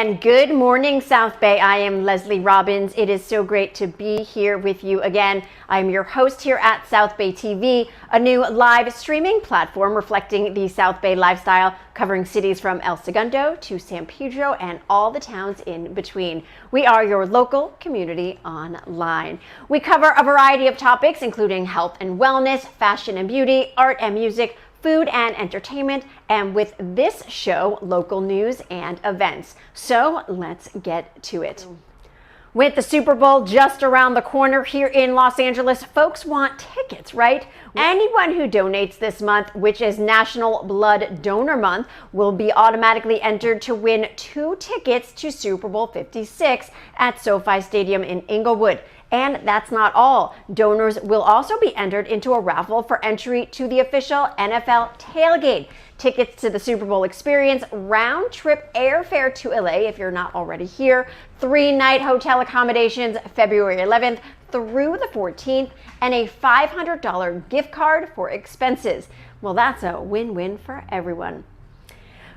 And good morning, South Bay. I am Leslie Robbins. It is so great to be here with you again. I'm your host here at South Bay TV, a new live streaming platform reflecting the South Bay lifestyle, covering cities from El Segundo to San Pedro and all the towns in between. We are your local community online. We cover a variety of topics, including health and wellness, fashion and beauty, art and music, food and entertainment, and with this show, local news and events. So let's get to it. With the Super Bowl just around the corner here in Los Angeles, folks want tickets, right? Anyone who donates this month, which is National Blood Donor Month, will be automatically entered to win 2 tickets to Super Bowl 56 at SoFi Stadium in Inglewood. And that's not all. Donors will also be entered into a raffle for entry to the official NFL tailgate. Tickets to the Super Bowl experience, round-trip airfare to LA if you're not already here, 3-night hotel accommodations February 11th through the 14th, and a $500 gift card for expenses. Well, that's a win-win for everyone.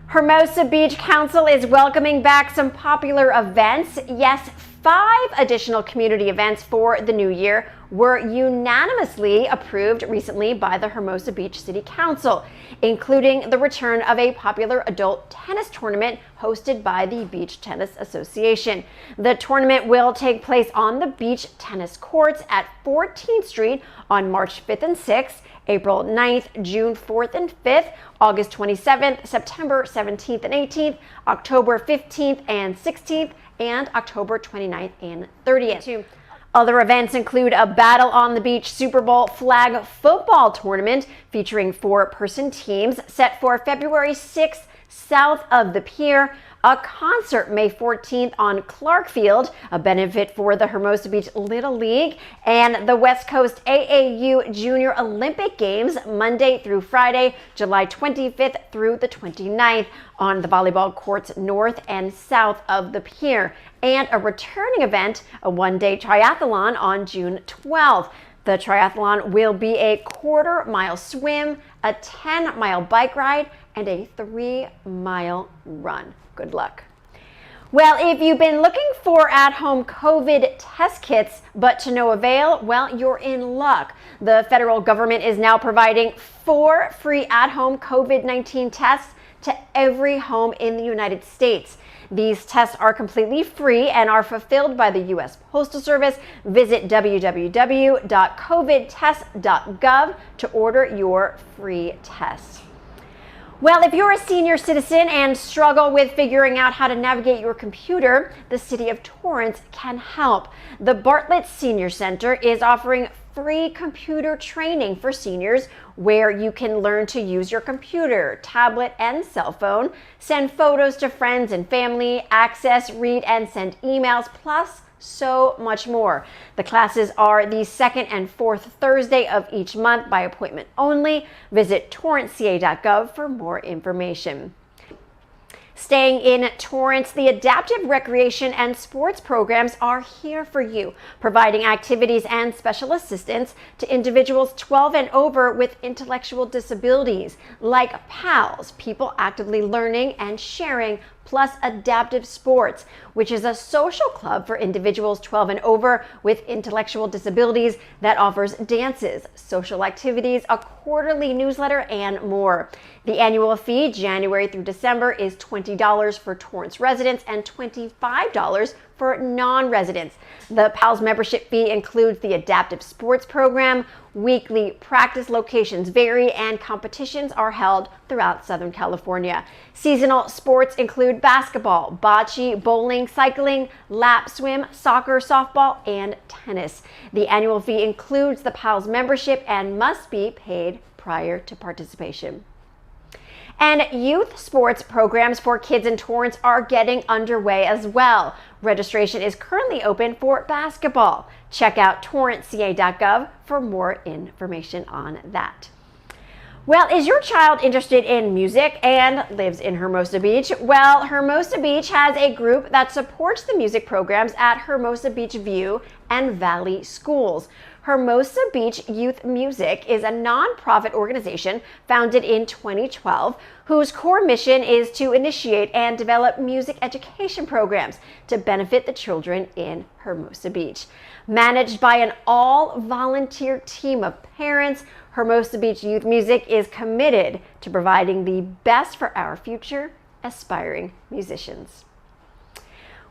Hermosa Beach Council is welcoming back some popular events. Yes, 5 additional community events for the new year were unanimously approved recently by the Hermosa Beach City Council, including the return of a popular adult tennis tournament hosted by the Beach Tennis Association. The tournament will take place on the beach tennis courts at 14th Street on March 5th and 6th, April 9th, June 4th and 5th, August 27th, September 17th and 18th, October 15th and 16th, and October 29th and 30th. Other events include a Battle on the Beach Super Bowl flag football tournament featuring 4-person teams set for February 6th south of the pier, a concert May 14th on Clark Field, a benefit for the Hermosa Beach Little League, and the West Coast AAU Junior Olympic Games Monday through Friday, July 25th through the 29th on the volleyball courts north and south of the pier, and a returning event, a 1-day triathlon on June 12th. The triathlon will be a 1/4-mile swim, a 10-mile bike ride, and a 3-mile run. Good luck. Well, if you've been looking for at-home COVID test kits, but to no avail, well, you're in luck. The federal government is now providing 4 free at-home COVID-19 tests to every home in the United States. These tests are completely free and are fulfilled by the U.S. Postal Service. Visit www.covidtest.gov to order your free test. Well, if you're a senior citizen and struggle with figuring out how to navigate your computer, the City of Torrance can help. The Bartlett Senior Center is offering free computer training for seniors where you can learn to use your computer, tablet, and cell phone, send photos to friends and family, access, read, and send emails, plus so much more. The classes are the 2nd and 4th Thursday of each month by appointment only. Visit torranceca.gov for more information. Staying in Torrance, the adaptive recreation and sports programs are here for you, providing activities and special assistance to individuals 12 and over with intellectual disabilities, like PALS, People Actively Learning and Sharing, plus Adaptive Sports, which is a social club for individuals 12 and over with intellectual disabilities that offers dances, social activities, a quarterly newsletter, and more. The annual fee, January through December, is $20 for Torrance residents and $25 for non-residents. The PALS membership fee includes the adaptive sports program. Weekly practice locations vary and competitions are held throughout Southern California. Seasonal sports include basketball, bocce, bowling, cycling, lap swim, soccer, softball, and tennis. The annual fee includes the PALS membership and must be paid prior to participation. And youth sports programs for kids in Torrance are getting underway as well. Registration is currently open for basketball. Check out torranceca.gov for more information on that. Well, is your child interested in music and lives in Hermosa Beach? Well, Hermosa Beach has a group that supports the music programs at Hermosa Beach View and Valley schools. Hermosa Beach Youth Music is a nonprofit organization founded in 2012 whose core mission is to initiate and develop music education programs to benefit the children in Hermosa Beach. Managed by an all-volunteer team of parents, Hermosa Beach Youth Music is committed to providing the best for our future aspiring musicians.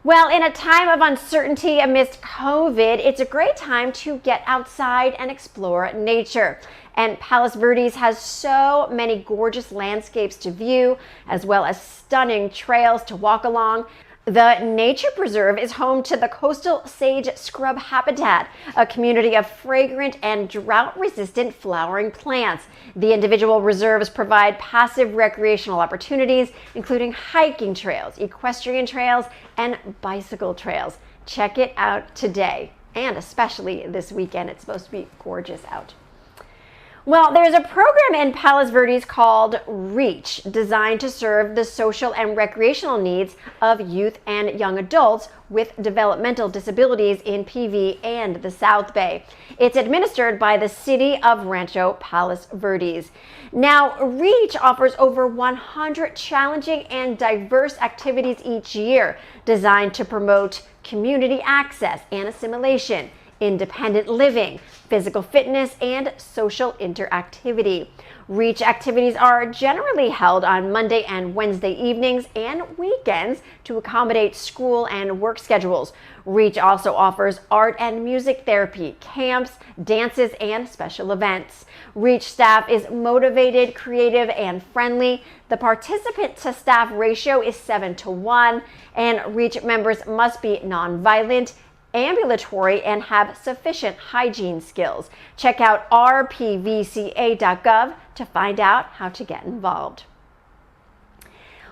Well, in a time of uncertainty amidst COVID, it's a great time to get outside and explore nature. And Palos Verdes has so many gorgeous landscapes to view, as well as stunning trails to walk along. The nature preserve is home to the coastal sage scrub habitat, a community of fragrant and drought-resistant flowering plants. The individual reserves provide passive recreational opportunities, including hiking trails, equestrian trails, and bicycle trails. Check it out today, and especially this weekend. It's supposed to be gorgeous out. Well, there's a program in Palos Verdes called REACH, designed to serve the social and recreational needs of youth and young adults with developmental disabilities in PV and the South Bay. It's administered by the City of Rancho Palos Verdes. Now, REACH offers over 100 challenging and diverse activities each year, designed to promote community access and assimilation, independent living, physical fitness, and social interactivity. REACH activities are generally held on Monday and Wednesday evenings and weekends to accommodate school and work schedules. REACH also offers art and music therapy, camps, dances, and special events. REACH staff is motivated, creative, and friendly. The participant to staff ratio is 7-1, and REACH members must be nonviolent, ambulatory, and have sufficient hygiene skills. Check out rpvca.gov to find out how to get involved.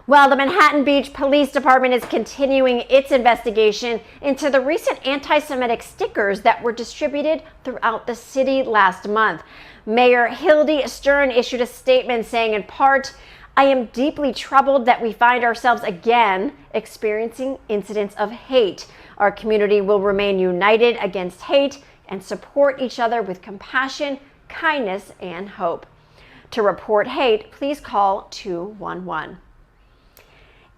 Well, the Manhattan Beach Police Department is continuing its investigation into the recent anti-Semitic stickers that were distributed throughout the city last month. Mayor Hildy Stern issued a statement saying, in part, "I am deeply troubled that we find ourselves again experiencing incidents of hate. Our community will remain united against hate and support each other with compassion, kindness, and hope. To report hate, please call 211.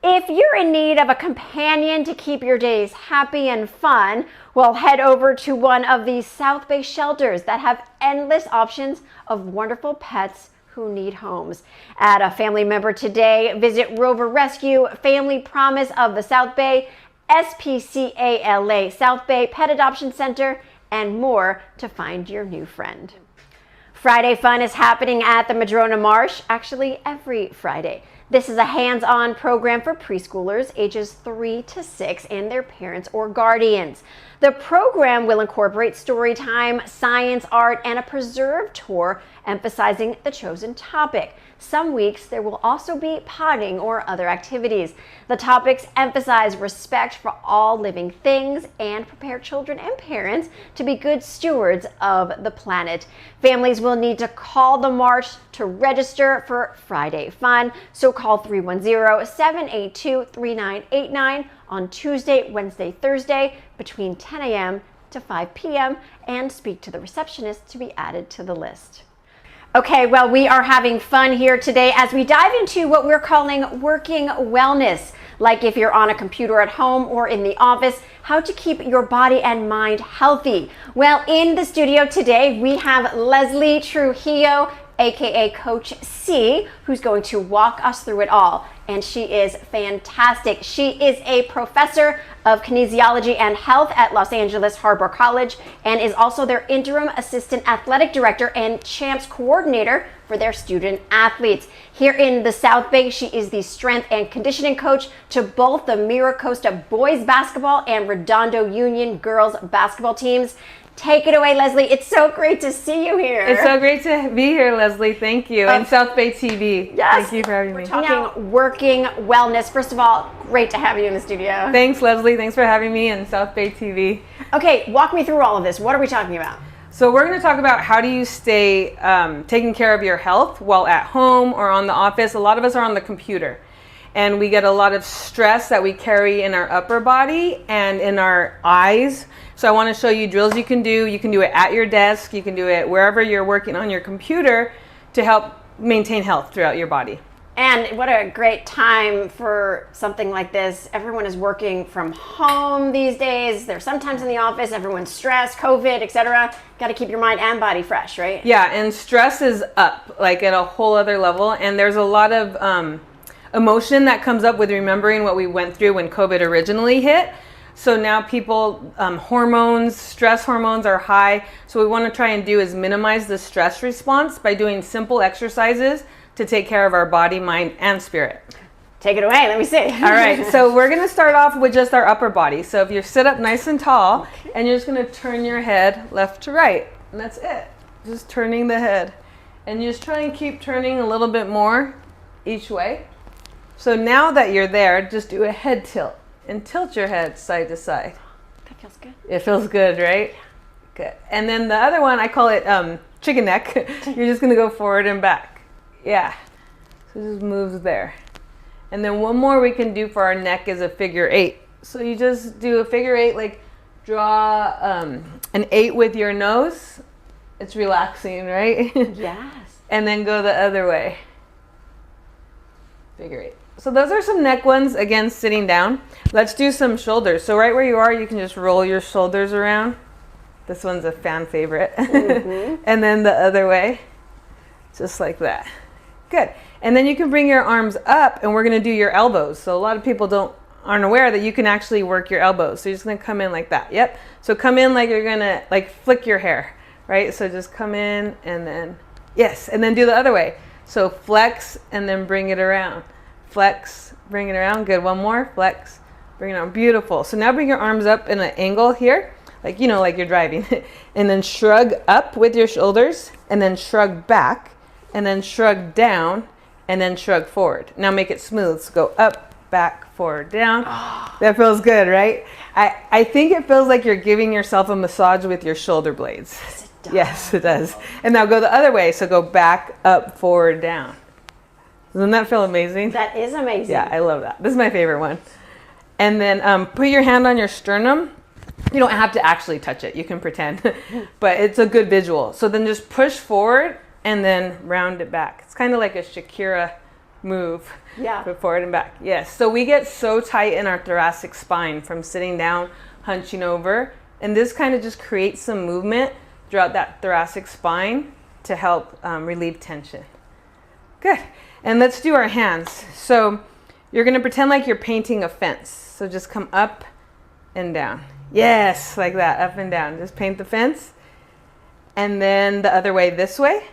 If you're in need of a companion to keep your days happy and fun, well, head over to one of these South Bay shelters that have endless options of wonderful pets who need homes. Add a family member today. Visit Rover Rescue, Family Promise of the South Bay, SPCALA South Bay Pet Adoption Center, and more to find your new friend. Friday Fun is happening at the Madrona Marsh, actually every Friday. This is a hands-on program for preschoolers ages 3 to 6 and their parents or guardians. The program will incorporate story time, science, art, and a preserve tour emphasizing the chosen topic. Some weeks there will also be potting or other activities. The topics emphasize respect for all living things and prepare children and parents to be good stewards of the planet. Families will need to call the marsh to register for Friday Fun, so call 310-782-3989 on Tuesday, Wednesday, Thursday between 10 a.m. to 5 p.m. and speak to the receptionist to be added to the list. Okay, well, we are having fun here today as we dive into what we're calling working wellness. Like if you're on a computer at home or in the office, how to keep your body and mind healthy. Well, in the studio today, we have Leslie Trujillo, aka Coach C, who's going to walk us through it all. And she is fantastic. She is a professor of kinesiology and health at Los Angeles Harbor College and is also their interim assistant athletic director and champs coordinator for their student athletes. Here in the South Bay, she is the strength and conditioning coach to both the Mira Costa boys basketball and Redondo Union girls basketball teams. Take it away, Leslie. It's so great to see you here. It's so great to be here, Leslie. Thank you. And South Bay TV. Yes. Thank you for having me. We're talking working wellness. First of all, great to have you in the studio. Thanks, Leslie. Thanks for having me in South Bay TV. Okay, walk me through all of this. What are we talking about? So we're going to talk about how do you stay taking care of your health while at home or on the office. A lot of us are on the computer. and we get a lot of stress that we carry in our upper body and in our eyes. So I want to show you drills you can do. You can do it at your desk. You can do it wherever you're working on your computer to help maintain health throughout your body. And what a great time for something like this. Everyone is working from home these days. They're sometimes in the office. Everyone's stressed, COVID, etc. Got to keep your mind and body fresh, right? Yeah, and stress is up, like at a whole other level. And there's a lot of emotion that comes up with remembering what we went through when COVID originally hit. So now people, hormones, stress hormones are high. So what we want to try and do is minimize the stress response by doing simple exercises to take care of our body, mind, and spirit. Take it away. Let me see. All right. So we're going to start off with just our upper body. So if you sit up nice and tall, and you're just going to turn your head left to right. And that's it. Just turning the head. And you just try and keep turning a little bit more each way. So now that you're there, just do a head tilt. And tilt your head side to side. That feels good. It feels good, right? Good. And then the other one, I call it chicken neck. You're just going to go forward and back. Yeah. So it just moves there. And then one more we can do for our neck is a figure 8. So you just do a figure 8, like draw an 8 with your nose. It's relaxing, right? Yes. And then go the other way. Figure 8. So those are some neck ones, again, sitting down. Let's do some shoulders. So right where you are, you can just roll your shoulders around. This one's a fan favorite. Mm-hmm. And then the other way, just like that. Good. And then you can bring your arms up, and we're going to do your elbows. So a lot of people aren't aware that you can actually work your elbows. So you're just going to come in like that. Yep. So come in like you're going to like flick your hair, right? So just come in and then, yes. And then do the other way. So flex and then bring it around. Flex, bring it around. Good. One more. Flex, bring it around. Beautiful. So now bring your arms up in an angle here, like, you know, like you're driving. And then shrug up with your shoulders, and then shrug back, and then shrug down, and then shrug forward. Now make it smooth. So go up, back, forward, down. That feels good, right? I think it feels like you're giving yourself a massage with your shoulder blades. Yes, it does. Yes, it does. And now go the other way. So go back, up, forward, down. Doesn't that feel amazing? That is amazing. Yeah, I love that. This is my favorite one. And then put your hand on your sternum. You don't have to actually touch it. You can pretend. But it's a good visual. So then just push forward and then round it back. It's kind of like a Shakira move. Yeah. Put forward and back. Yes. So we get so tight in our thoracic spine from sitting down, hunching over. And this kind of just creates some movement throughout that thoracic spine to help relieve tension. Good. And let's do our hands. So you're going to pretend like you're painting a fence. So just come up and down. Yes, like that, up and down. Just paint the fence. And then the other way, this way.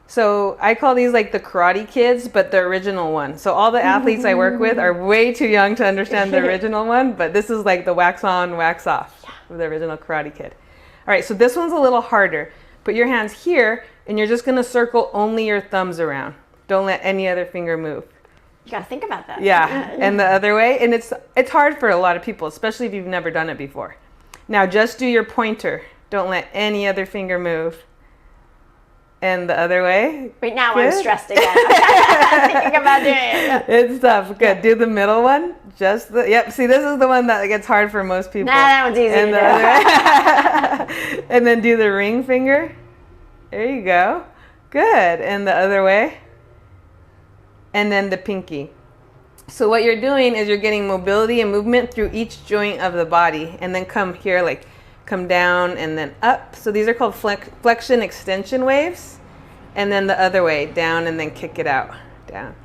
So I call these like the Karate Kids, but the original one. So all the athletes I work with are way too young to understand the original one, but this is like the wax on, wax off of the original Karate Kid. All right, so this one's a little harder. Put your hands here, and you're just going to circle only your thumbs around. Don't let any other finger move. You got to think about that. Yeah, and the other way. And it's hard for a lot of people, especially if you've never done it before. Now just do your pointer. Don't let any other finger move. And the other way. Right now good. I'm stressed again. I'm thinking about doing it. It's tough. Good. Do the middle one. Yep. See, this is the one that gets hard for most people. Nah, that one's easy to do. And then do the ring finger. There you go. Good. And the other way. And then the pinky. So what you're doing is you're getting mobility and movement through each joint of the body. And then come here, like come down and then up. So these are called flexion extension waves. And then the other way, down and then kick it out. Down.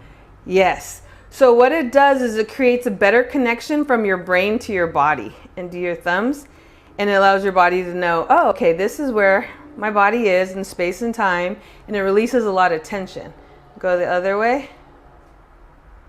Yes. So what it does is it creates a better connection from your brain to your body and to your thumbs. And it allows your body to know, oh, okay, this is where my body is in space and time. And it releases a lot of tension. Go the other way.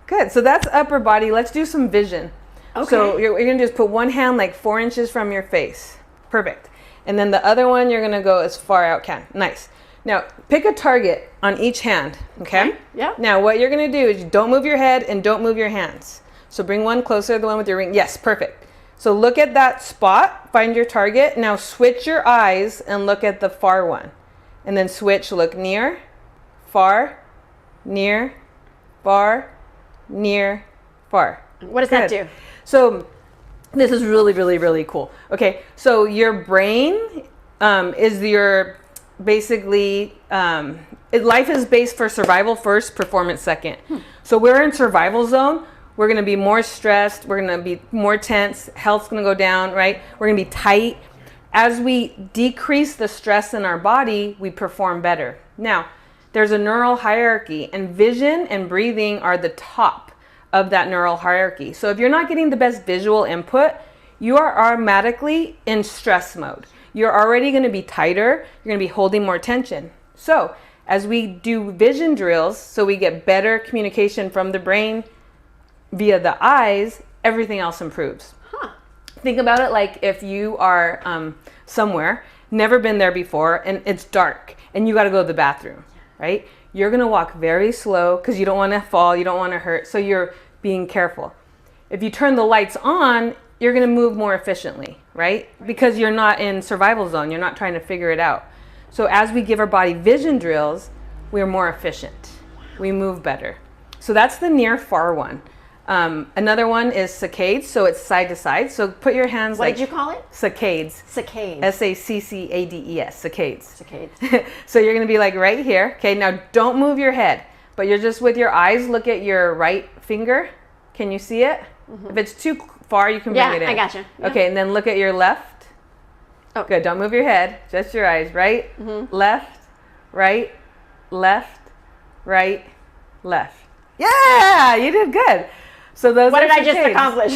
Good. So that's upper body. Let's do some vision. Okay. So you're going to just put one hand like 4 inches from your face. Perfect. And then the other one, you're going to go as far out can. Nice. Now, pick a target on each hand, okay? Yeah. Now, what you're going to do is don't move your head and don't move your hands. So bring one closer, the one with your ring. Yes, perfect. So look at that spot, find your target. Now switch your eyes and look at the far one. And then switch, look near, far, near, far, near, far. What does that Good. do? So this is really, really, really cool. Okay, so your brain is your basically life is based for survival first, performance second. So we're in survival zone. We're going to be more stressed. We're going to be more tense. Health's going to go down, right? We're going to be tight. As we decrease the stress in our body, we perform better. Now, there's a neural hierarchy, and vision and breathing are the top of that neural hierarchy. So if you're not getting the best visual input, you are automatically in stress mode. You're already going to be tighter. You're going to be holding more tension. So as we do vision drills, so we get better communication from the brain via the eyes, everything else improves. Think about it like if you are somewhere, never been there before, and it's dark, and you got to go to the bathroom, right? You're going to walk very slow because you don't want to fall, you don't want to hurt, so you're being careful. If you turn the lights on, you're going to move more efficiently, right? Because you're not in survival zone, you're not trying to figure it out. So as we give our body vision drills, we're more efficient. We move better. So that's the near far one. Another one is saccades, so it's side to side. So put your hands What like... did you call it? Saccades. Saccades. S-A-C-C-A-D-E-S, saccades. Saccades. So you're going to be like right here. Okay, now don't move your head, but you're just with your eyes, look at your right finger. Can you see it? If it's too far, you can bring it in. I gotcha. Yeah. Okay, and then look at your left. Oh. Good, don't move your head, just your eyes. Right, left, right, left, right, left. Yeah, you did good. So those What are did I just saccades. accomplish?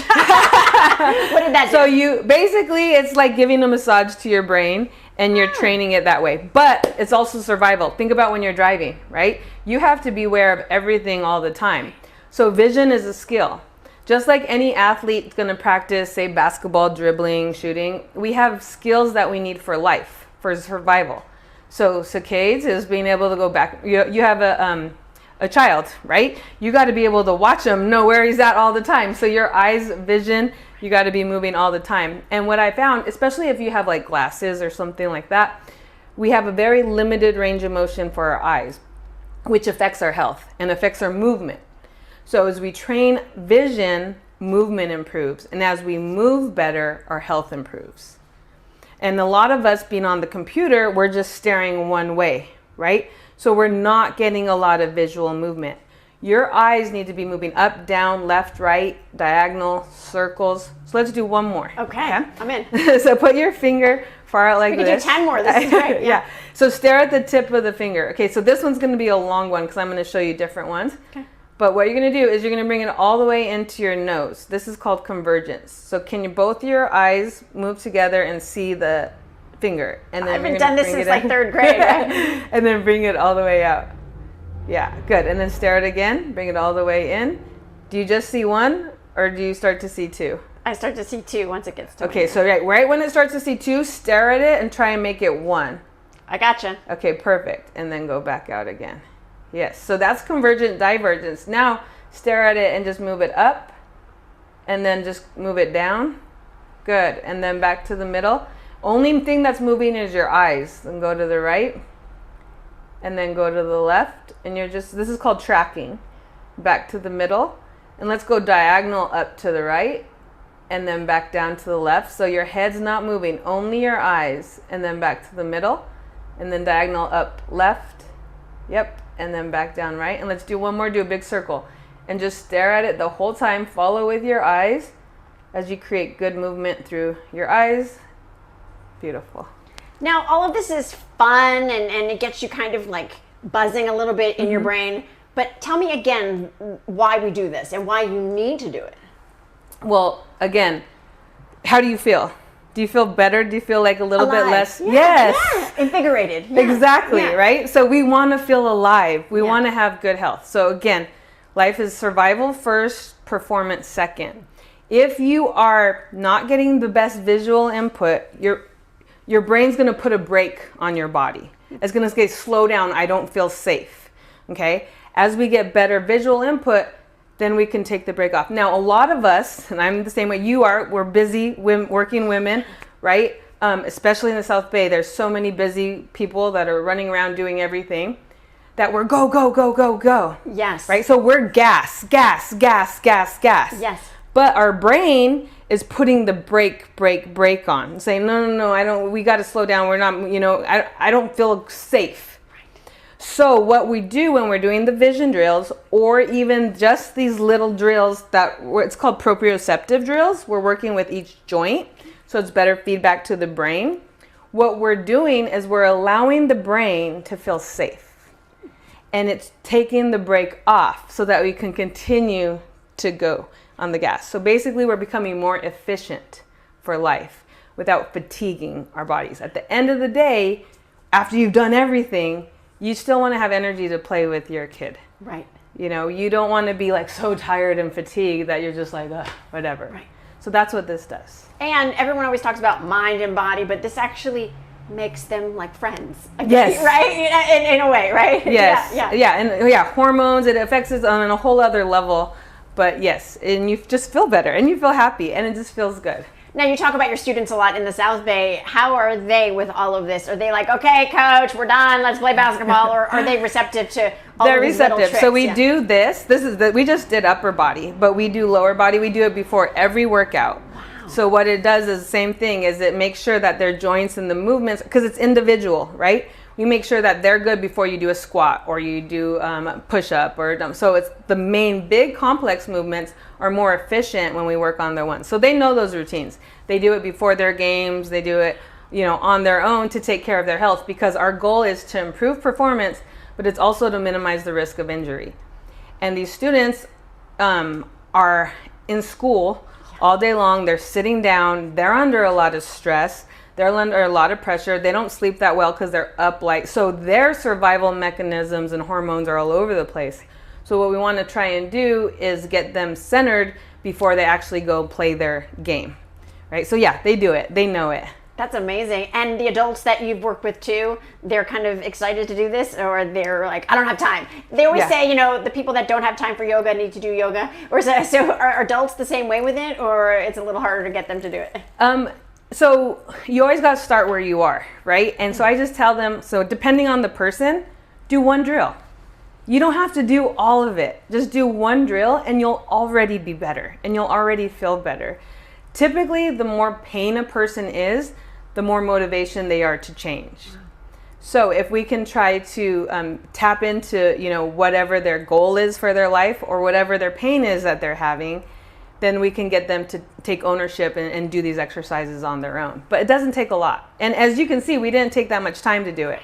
What did that do? So you basically, it's like giving a massage to your brain, and you're training it that way. But it's also survival. Think about when you're driving, right? You have to be aware of everything all the time. So vision is a skill. Just like any athlete's going to practice, say, basketball, dribbling, shooting, we have skills that we need for life, for survival. So saccades is being able to go back. You have a child, right? You got to be able to watch him, know where he's at all the time. So your eyes, vision, you got to be moving all the time. And what I found, especially if you have like glasses or something like that, we have a very limited range of motion for our eyes, which affects our health and affects our movement. So as we train vision, movement improves. And as we move better, our health improves. And a lot of us being on the computer, we're just staring one way, right? So we're not getting a lot of visual movement. Your eyes need to be moving up, down, left, right, diagonal, circles. So let's do one more. Okay. I'm in. So put your finger far out like We could this. do 10 more. This is great. Yeah. So stare at the tip of the finger. Okay, so this one's going to be a long one because I'm going to show you different ones. Okay. But what you're going to do is you're going to bring it all the way into your nose. This is called convergence. So can you both your eyes move together and see the finger? And then I haven't done this since like third grade, right? And then bring it all the way out. Yeah, good. And then stare it again. Bring it all the way in. Do you just see one or do you start to see two? I start to see two once it gets to Okay, me. so right when it starts to see two, stare at it and try and make it one. I gotcha. Okay, perfect. And then go back out again. Yes, so that's convergent divergence. Now stare at it and just move it up and then just move it down. Good. And then back to the middle. Only thing that's moving is your eyes. Then go to the right and then go to the left. And this is called tracking. Back to the middle. And let's go diagonal up to the right and then back down to the left. So your head's not moving, only your eyes. And then back to the middle and then diagonal up left. Yep. And then back down right. And let's do one more. Do a big circle. And just stare at it the whole time. Follow with your eyes as you create good movement through your eyes. Beautiful. Now, all of this is fun and it gets you kind of like buzzing a little bit in your brain. But tell me again why we do this and why you need to do it. Well, again, how do you feel? Do you feel better? Do you feel like a little bit Alive. less? Yeah, Yes. yeah. Invigorated. Yeah. Exactly, Yeah. right? So we want to feel alive. We Yeah. want to have good health. So again, life is survival first, performance second. If you are not getting the best visual input, your brain's going to put a brake on your body. It's going to say, slow down, I don't feel safe. Okay? As we get better visual input, then we can take the brake off. Now, a lot of us, and I'm the same way you are, we're busy working women, right? Especially in the South Bay, there's so many busy people that are running around doing everything. that we're go, go, go, go, go. Yes. Right? So we're gas, gas, gas, gas, gas. Yes. But our brain is putting the brake on, saying, no, we got to slow down. We're not, I don't feel safe. Right. So what we do when we're doing the vision drills, or even just these little drills it's called proprioceptive drills, we're working with each joint. So it's better feedback to the brain. What we're doing is we're allowing the brain to feel safe. And it's taking the brake off so that we can continue to go on the gas. So basically we're becoming more efficient for life without fatiguing our bodies. At the end of the day, after you've done everything, you still want to have energy to play with your kid. Right. You don't want to be like so tired and fatigued that you're just like, whatever. Right. So that's what this does. And everyone always talks about mind and body, but this actually makes them like friends. Yes. Right? In a way, right? Yes. Yeah. And hormones, it affects us on a whole other level. But yes, and you just feel better and you feel happy and it just feels good. Now, you talk about your students a lot in the South Bay. How are they with all of this? Are they like, okay, coach, we're done, let's play basketball? Or are they receptive to all They're of these little receptive. tricks? So we do this. We just did upper body, but we do lower body. We do it before every workout. Wow. So what it does is the same thing, is it makes sure that their joints and the movements, because it's individual, right? We make sure that they're good before you do a squat or you do push-up so it's the main big complex movements are more efficient when we work on their ones. So they know those routines. They do it before their games. They do it, on their own to take care of their health, because our goal is to improve performance, but it's also to minimize the risk of injury. And these students are in school all day long. They're sitting down. They're under a lot of stress. They're under a lot of pressure. They don't sleep that well because they're up late. So their survival mechanisms and hormones are all over the place. So what we want to try and do is get them centered before they actually go play their game, right? So yeah, they do it. They know it. That's amazing. And the adults that you've worked with too, they're kind of excited to do this, or they're like, I don't have time. They always say, the people that don't have time for yoga need to do yoga. Or so are adults the same way with it, or it's a little harder to get them to do it? So you always got to start where you are, right? And so I just tell them, so depending on the person, do one drill. You don't have to do all of it. Just do one drill and you'll already be better and you'll already feel better. Typically, the more pain a person is, the more motivation they are to change. So if we can try to tap into, whatever their goal is for their life or whatever their pain is that they're having, then we can get them to take ownership and do these exercises on their own. But it doesn't take a lot. And as you can see, we didn't take that much time to do it.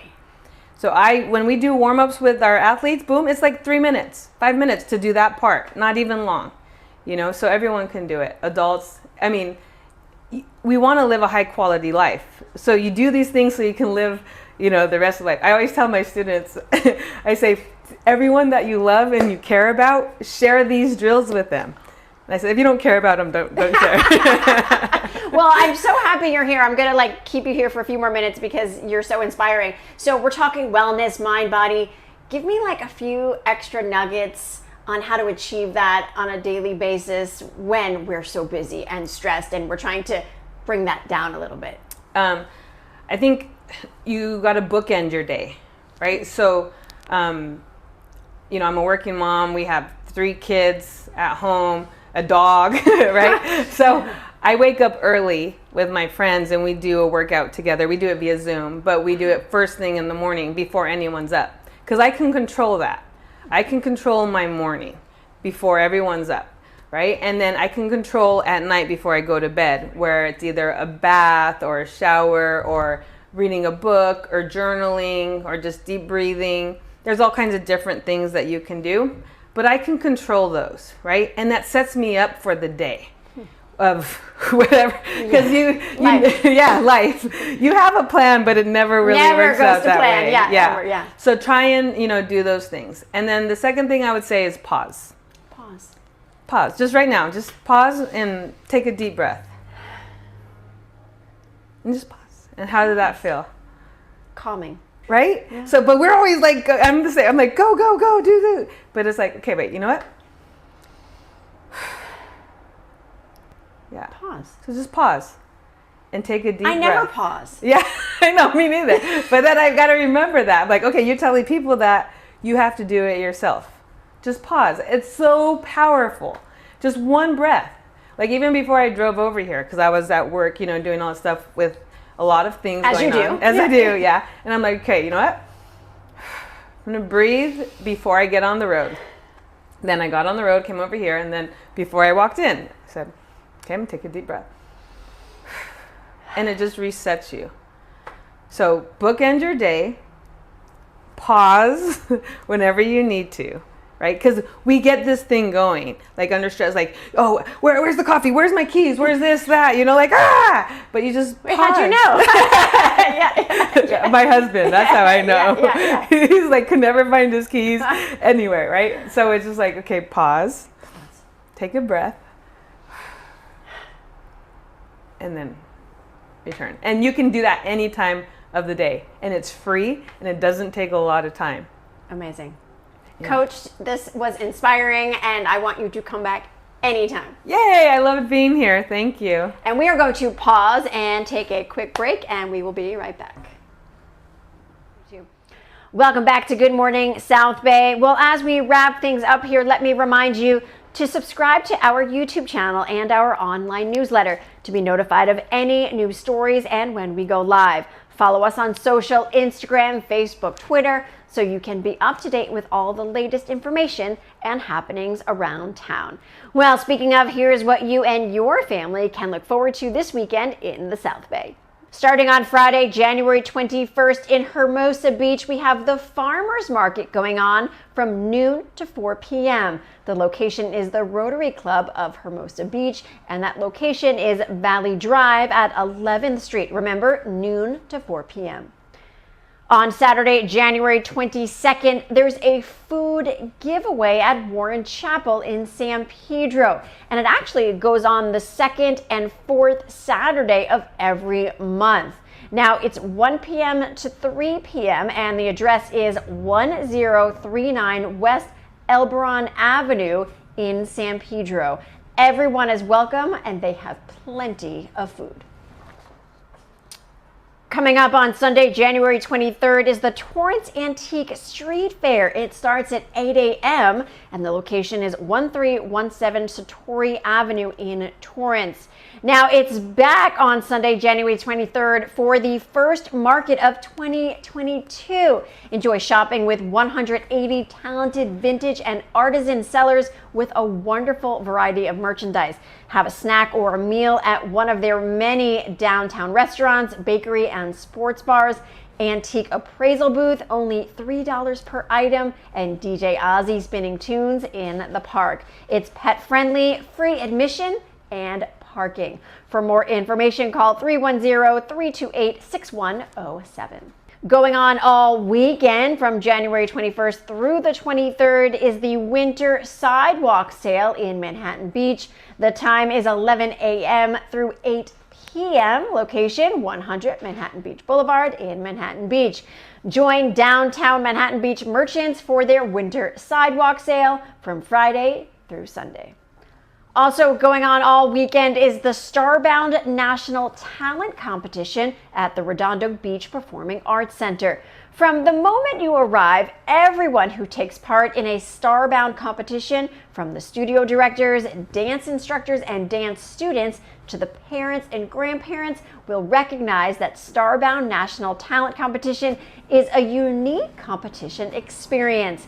So when we do warm-ups with our athletes, boom, it's like 3 minutes, 5 minutes to do that part, not even long. So everyone can do it. Adults, we want to live a high quality life. So you do these things so you can live, the rest of life. I always tell my students, I say, everyone that you love and you care about, share these drills with them. And I said, if you don't care about them, don't share. Well, I'm so happy you're here. I'm going to keep you here for a few more minutes because you're so inspiring. So we're talking wellness, mind, body. Give me a few extra nuggets on how to achieve that on a daily basis when we're so busy and stressed and we're trying to bring that down a little bit. I think you got to bookend your day, right? So, I'm a working mom. We have 3 kids at home, a dog, right? So I wake up early with my friends and we do a workout together. We do it via Zoom, but we do it first thing in the morning before anyone's up, because I can control that. I can control my morning before everyone's up, right? And then I can control at night before I go to bed, where it's either a bath or a shower or reading a book or journaling or just deep breathing. There's all kinds of different things that you can do, but I can control those, right? And that sets me up for the day of whatever, because life. You have a plan, but it never really works out that way. Yeah. So try and do those things. And then the second thing I would say is pause. Just right now, just pause and take a deep breath. And just pause. And how did that feel? Calming. Right? Yeah. So, but we're always like, I'm the same. I'm like, go, do. But it's like, okay, wait, you know what? Yeah. Pause. So just pause and take a deep breath. I never pause. Yeah, I know, me neither. But then I've got to remember that. I'm like, okay, you're telling people that you have to do it yourself. Just pause. It's so powerful. Just one breath. Like even before I drove over here, because I was at work, doing all this stuff with a lot of things As going you do. on. As I do, yeah. And I'm like, okay, you know what? I'm going to breathe before I get on the road. Then I got on the road, came over here, and then before I walked in, I said, okay, I'm going to take a deep breath. And it just resets you. So bookend your day, pause whenever you need to, right? Because we get this thing going, like under stress, like, oh, where's the coffee? Where's my keys? Where's this, that? Like, ah! But you just pause. How'd you know? Yeah. My husband, that's how I know. Yeah. He's like, could never find his keys anywhere, right? So it's just like, okay, pause, take a breath, and then return. And you can do that any time of the day, and it's free, and it doesn't take a lot of time. Amazing. Yeah. Coach, this was inspiring, and I want you to come back anytime. Yay, I loved being here. Thank you. And we are going to pause and take a quick break, and we will be right back. Welcome back to Good Morning South Bay. Well, as we wrap things up here, let me remind you to subscribe to our YouTube channel and our online newsletter to be notified of any new stories and when we go live. Follow us on social, Instagram, Facebook, Twitter, so you can be up to date with all the latest information and happenings around town. Well, speaking of, here's what you and your family can look forward to this weekend in the South Bay. Starting on Friday, January 21st in Hermosa Beach, we have the Farmers Market going on from noon to 4 p.m. The location is the Rotary Club of Hermosa Beach, and that location is Valley Drive at 11th Street. Remember, noon to 4 p.m. On Saturday, January 22nd, there's a food giveaway at Warren Chapel in San Pedro. And it actually goes on the second and fourth Saturday of every month. Now, it's 1 p.m. to 3 p.m. and the address is 1039 West Elberon Avenue in San Pedro. Everyone is welcome, and they have plenty of food. Coming up on Sunday, January 23rd is the Torrance Antique Street Fair. It starts at 8 a.m. and the location is 1317 Satori Avenue in Torrance. Now it's back on Sunday, January 23rd for the first market of 2022. Enjoy shopping with 180 talented vintage and artisan sellers with a wonderful variety of merchandise. Have a snack or a meal at one of their many downtown restaurants, bakery, and sports bars. Antique appraisal booth, only $3 per item, and DJ Ozzy spinning tunes in the park. It's pet friendly, free admission, and parking. For more information, call 310-328-6107. Going on all weekend from January 21st through the 23rd is the Winter Sidewalk Sale in Manhattan Beach. The time is 11 a.m. through 8 p.m. Location 100 Manhattan Beach Boulevard in Manhattan Beach. Join downtown Manhattan Beach merchants for their Winter Sidewalk Sale from Friday through Sunday. Also going on all weekend is the Starbound National Talent Competition at the Redondo Beach Performing Arts Center. From the moment you arrive, everyone who takes part in a Starbound competition, from the studio directors, dance instructors, and dance students to the parents and grandparents, will recognize that Starbound National Talent Competition is a unique competition experience.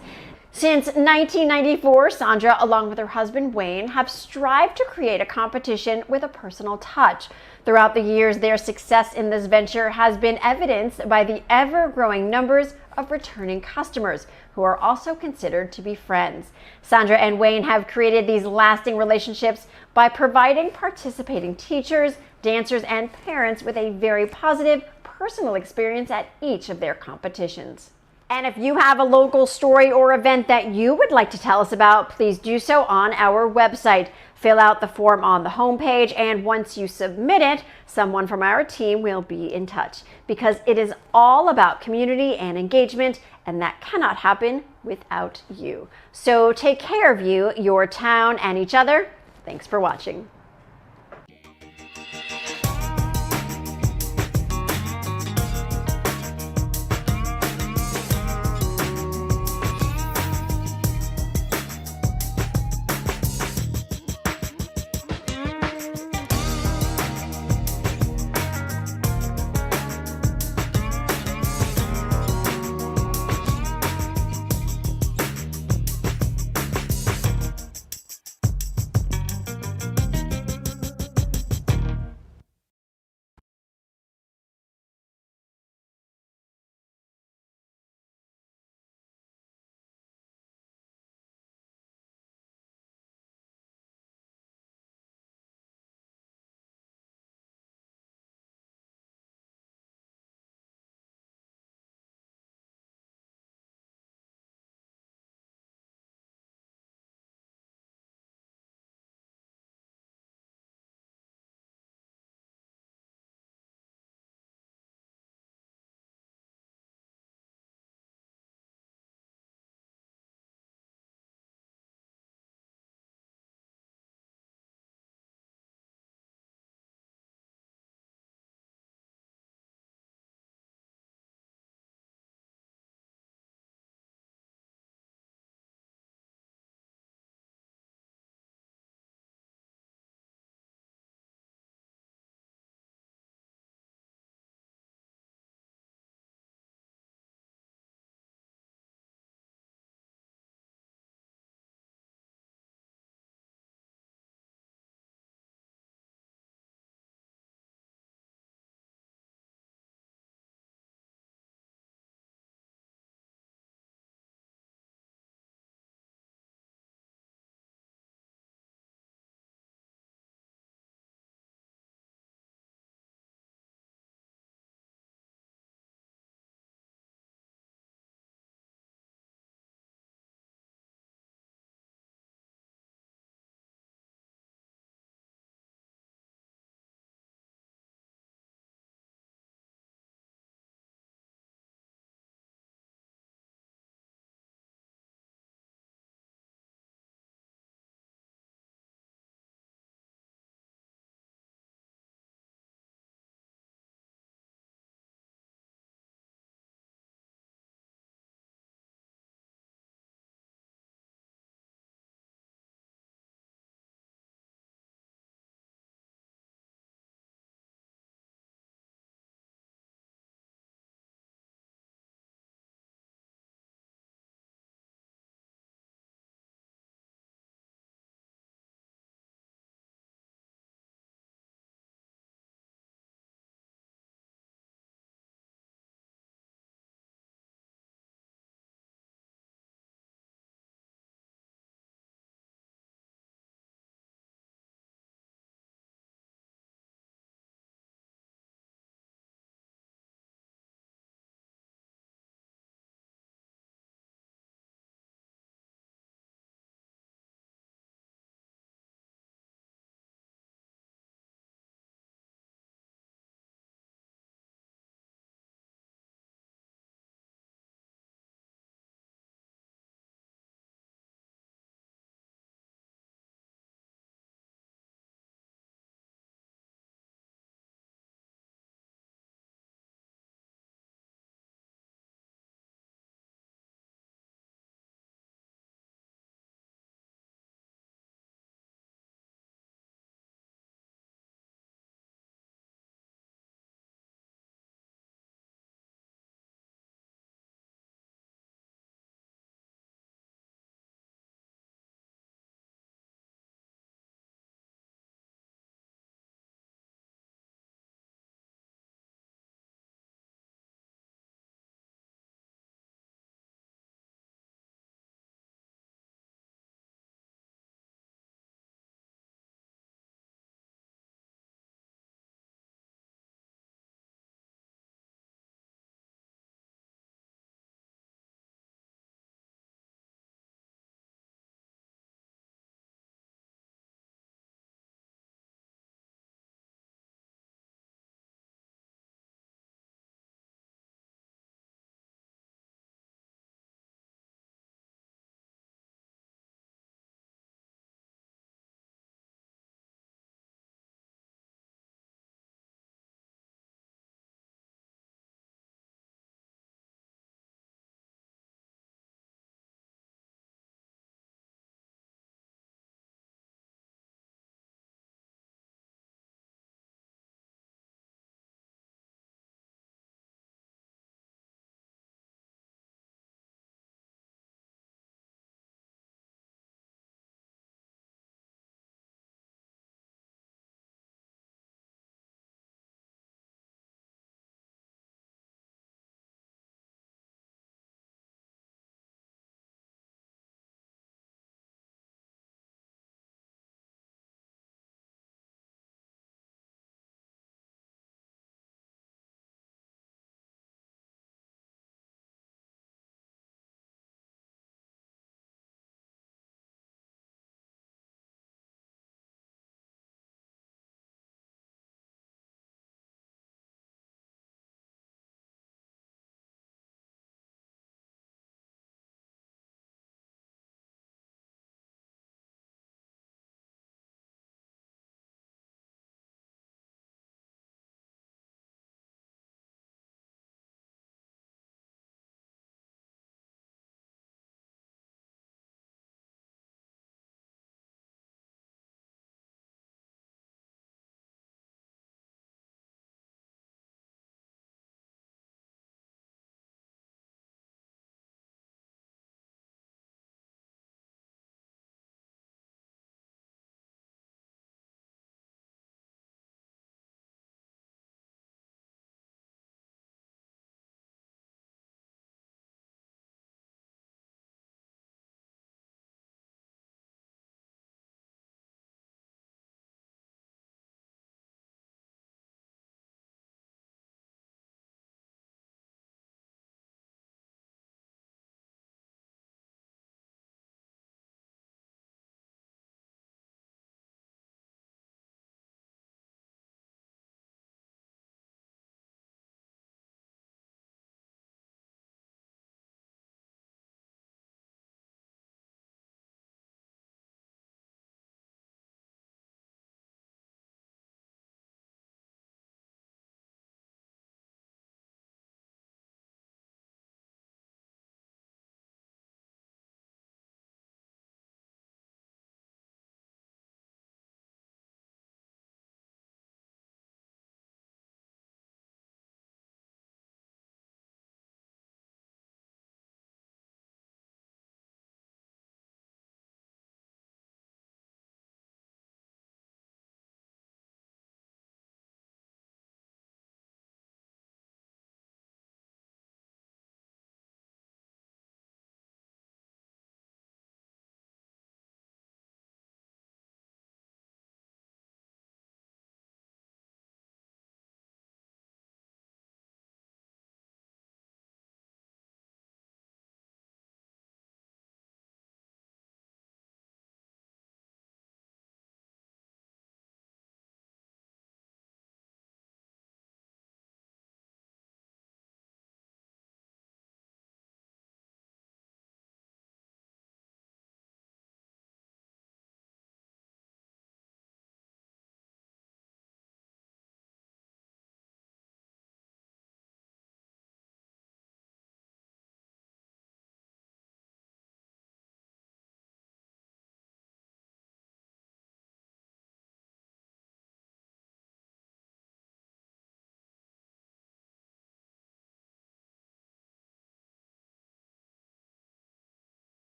Since 1994, Sandra, along with her husband Wayne, have strived to create a competition with a personal touch. Throughout the years, their success in this venture has been evidenced by the ever-growing numbers of returning customers, who are also considered to be friends. Sandra and Wayne have created these lasting relationships by providing participating teachers, dancers, and parents with a very positive, personal experience at each of their competitions. And if you have a local story or event that you would like to tell us about, please do so on our website. Fill out the form on the homepage, and once you submit it, someone from our team will be in touch, because it is all about community and engagement, and that cannot happen without you. So take care of you, your town, and each other. Thanks for watching.